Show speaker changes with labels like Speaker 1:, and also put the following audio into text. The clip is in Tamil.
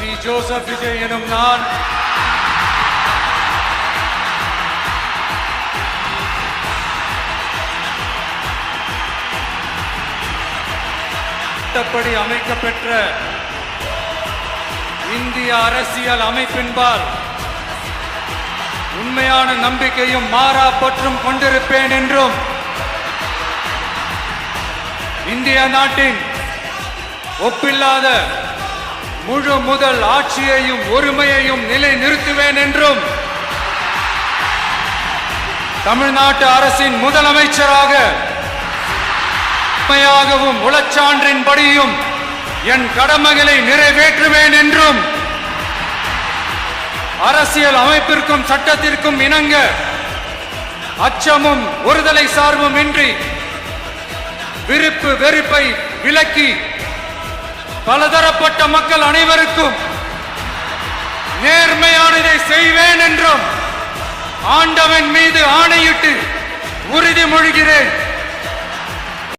Speaker 1: சி ஜோசப் விஜய் எனும் நான் சட்டப்படி அமைக்கப்பெற்ற இந்திய அரசியல் அமைப்பின்பால் உண்மையான நம்பிக்கையும் மாறா பற்றும் கொண்டிருப்பேன் என்றும் இந்திய நாட்டின் ஒப்பில்லாத முழு முதல் ஆட்சியையும் ஒருமையையும் நிலைநிறுத்துவேன் என்றும் தமிழ்நாட்டு அரசின் முதலமைச்சராக உண்மையாகவும் உளச்சான்றின்படியும் என் கடமைகளை நிறைவேற்றுவேன் என்றும் அரசியல் அமைப்பிற்கும் சட்டத்திற்கும் இணங்க அச்சமும் ஒருதலை சார்பும் இன்றி விருப்பு வெறுப்பை விலக்கி பலதரப்பட்ட மக்கள் அனைவருக்கும் நேர்மையானதை செய்வேன் என்றும் ஆண்டவன் மீது ஆணையிட்டு உறுதிமொழிகிறேன்.